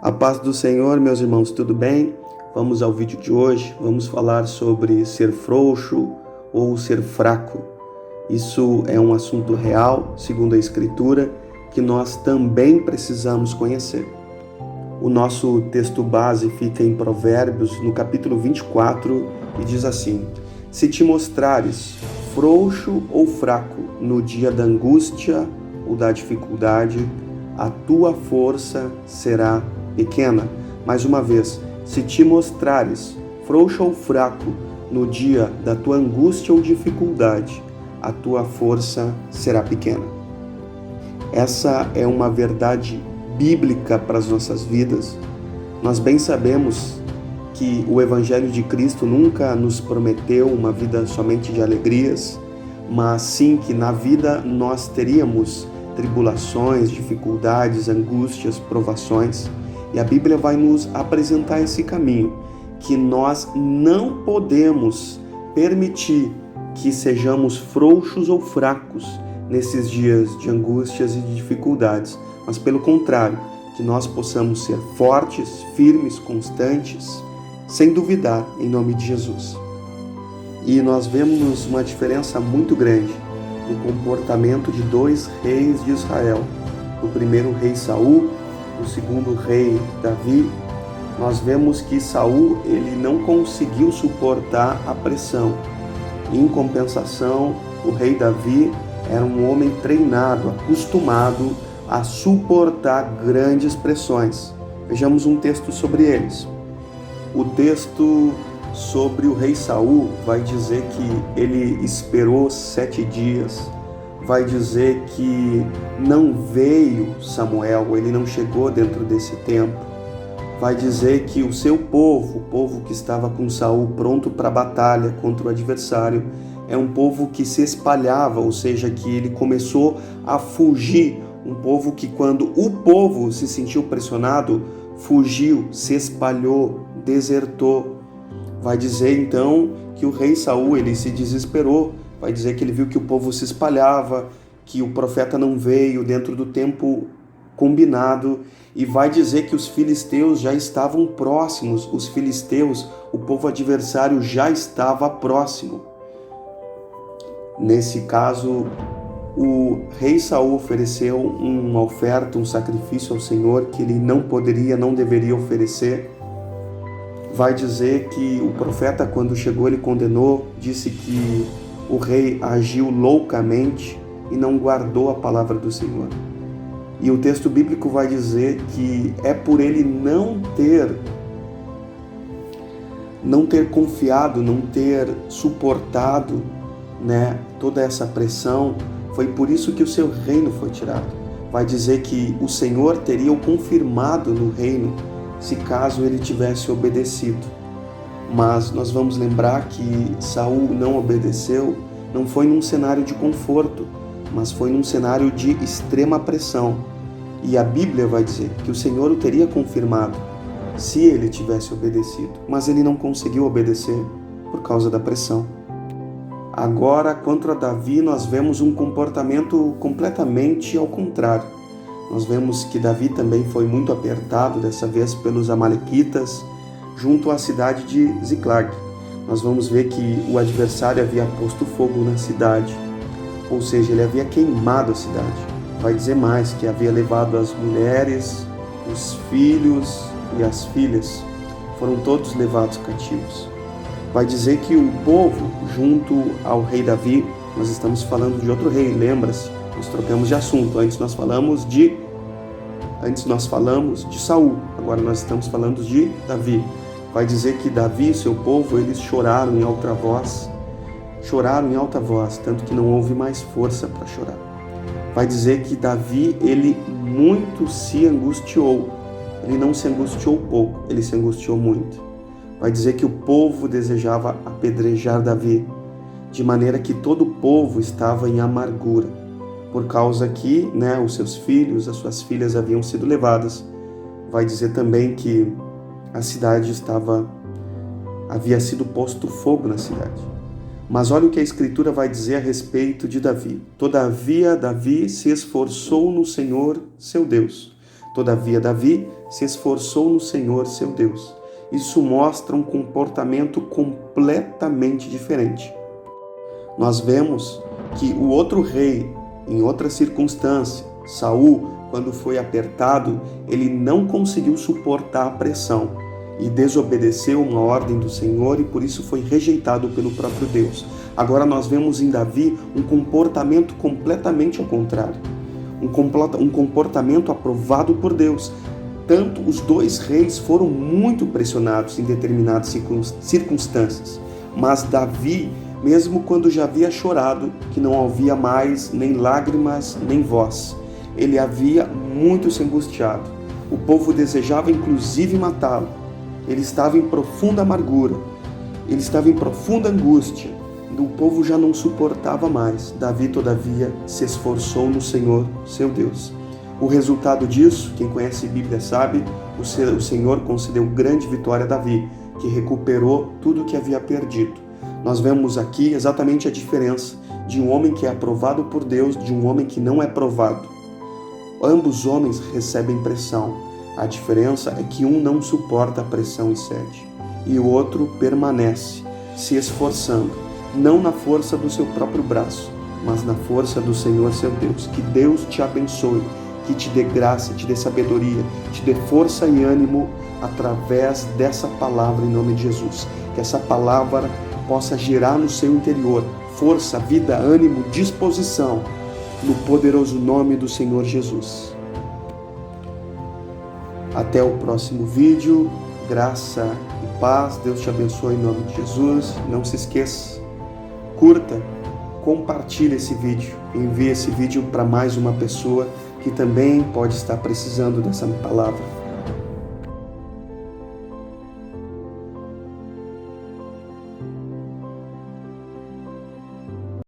A paz do Senhor, meus irmãos, tudo bem? Vamos ao vídeo de hoje. Vamos falar sobre ser frouxo ou ser fraco. Isso é um assunto real, segundo a Escritura, que nós também precisamos conhecer. O nosso texto base fica em Provérbios, no capítulo 24, e diz assim: Se te mostrares frouxo ou fraco no dia da angústia ou da dificuldade, a tua força será pequena. Mais uma vez, se te mostrares frouxo ou fraco no dia da tua angústia ou dificuldade, a tua força será pequena. Essa é uma verdade bíblica para as nossas vidas. Nós bem sabemos que o Evangelho de Cristo nunca nos prometeu uma vida somente de alegrias, mas sim que na vida nós teríamos tribulações, dificuldades, angústias, provações. E a Bíblia vai nos apresentar esse caminho, que nós não podemos permitir que sejamos frouxos ou fracos nesses dias de angústias e de dificuldades, mas pelo contrário, que nós possamos ser fortes, firmes, constantes, sem duvidar, em nome de Jesus. E nós vemos uma diferença muito grande no comportamento de dois reis de Israel. O primeiro rei Saul, o segundo rei Davi. Nós vemos que Saul ele não conseguiu suportar a pressão. Em compensação, o rei Davi era um homem treinado, acostumado a suportar grandes pressões. Vejamos um texto sobre eles. O texto sobre o rei Saul vai dizer que ele esperou 7 dias, vai dizer que não veio Samuel, ele não chegou dentro desse tempo, vai dizer que o seu povo, o povo que estava com Saul pronto para a batalha contra o adversário, é um povo que se espalhava, ou seja, que ele começou a fugir, um povo que quando o povo se sentiu pressionado, fugiu, se espalhou, desertou. Vai dizer então que o rei Saul ele se desesperou, vai dizer que ele viu que o povo se espalhava, que o profeta não veio dentro do tempo combinado, e vai dizer que os filisteus já estavam próximos, os filisteus, o povo adversário já estava próximo. Nesse caso, o rei Saul ofereceu uma oferta, um sacrifício ao Senhor que ele não poderia, não deveria oferecer. Vai dizer que o profeta, quando chegou, ele condenou, disse que o rei agiu loucamente e não guardou a palavra do Senhor. E o texto bíblico vai dizer que é por ele não ter confiado, não ter suportado, toda essa pressão, foi por isso que o seu reino foi tirado. Vai dizer que o Senhor teria o confirmado no reino se caso ele tivesse obedecido. Mas nós vamos lembrar que Saul não obedeceu, não foi num cenário de conforto, mas foi num cenário de extrema pressão. E a Bíblia vai dizer que o Senhor o teria confirmado se ele tivesse obedecido, mas ele não conseguiu obedecer por causa da pressão. Agora, contra Davi, nós vemos um comportamento completamente ao contrário. Nós vemos que Davi também foi muito apertado, dessa vez pelos amalequitas, junto à cidade de Ziclag. Nós vamos ver que o adversário havia posto fogo na cidade, ou seja, ele havia queimado a cidade. Vai dizer mais, que havia levado as mulheres, os filhos e as filhas, foram todos levados cativos. Vai dizer que o povo, junto ao rei Davi, nós estamos falando de outro rei, lembra-se? Nós trocamos de assunto. Antes nós falamos de Saul, agora nós estamos falando de Davi. Vai dizer que Davi e seu povo, eles choraram em alta voz, tanto que não houve mais força para chorar. Vai dizer que Davi, ele muito se angustiou. Ele não se angustiou pouco, ele se angustiou muito. Vai dizer que o povo desejava apedrejar Davi, de maneira que todo o povo estava em amargura, por causa que os seus filhos, as suas filhas haviam sido levadas. Vai dizer também que a cidade havia sido posto fogo na cidade. Mas olha o que a Escritura vai dizer a respeito de Davi. Todavia, Davi se esforçou no Senhor, seu Deus, Todavia, Davi se esforçou no Senhor, seu Deus. Isso mostra um comportamento completamente diferente. Nós vemos que o outro rei, em outra circunstância, Saul, quando foi apertado, ele não conseguiu suportar a pressão e desobedeceu uma ordem do Senhor e por isso foi rejeitado pelo próprio Deus. Agora nós vemos em Davi um comportamento completamente ao contrário, um comportamento aprovado por Deus. Tanto os dois reis foram muito pressionados em determinadas circunstâncias, mas Davi, mesmo quando já havia chorado, que não havia mais nem lágrimas nem voz, ele havia muito se angustiado. O povo desejava inclusive matá-lo. Ele estava em profunda amargura, ele estava em profunda angústia. O povo já não suportava mais. Davi, todavia, se esforçou no Senhor, seu Deus. O resultado disso, quem conhece a Bíblia sabe, o Senhor concedeu grande vitória a Davi, que recuperou tudo o que havia perdido. Nós vemos aqui exatamente a diferença de um homem que é aprovado por Deus de um homem que não é provado. Ambos homens recebem pressão. A diferença é que um não suporta a pressão e cede, e o outro permanece, se esforçando, não na força do seu próprio braço, mas na força do Senhor seu Deus. Que Deus te abençoe, que te dê graça, te dê sabedoria, te dê força e ânimo através dessa palavra em nome de Jesus. Que essa palavra possa gerar no seu interior força, vida, ânimo, disposição, no poderoso nome do Senhor Jesus. Até o próximo vídeo, graça e paz, Deus te abençoe em nome de Jesus. Não se esqueça, curta, compartilhe esse vídeo, envie esse vídeo para mais uma pessoa que também pode estar precisando dessa palavra.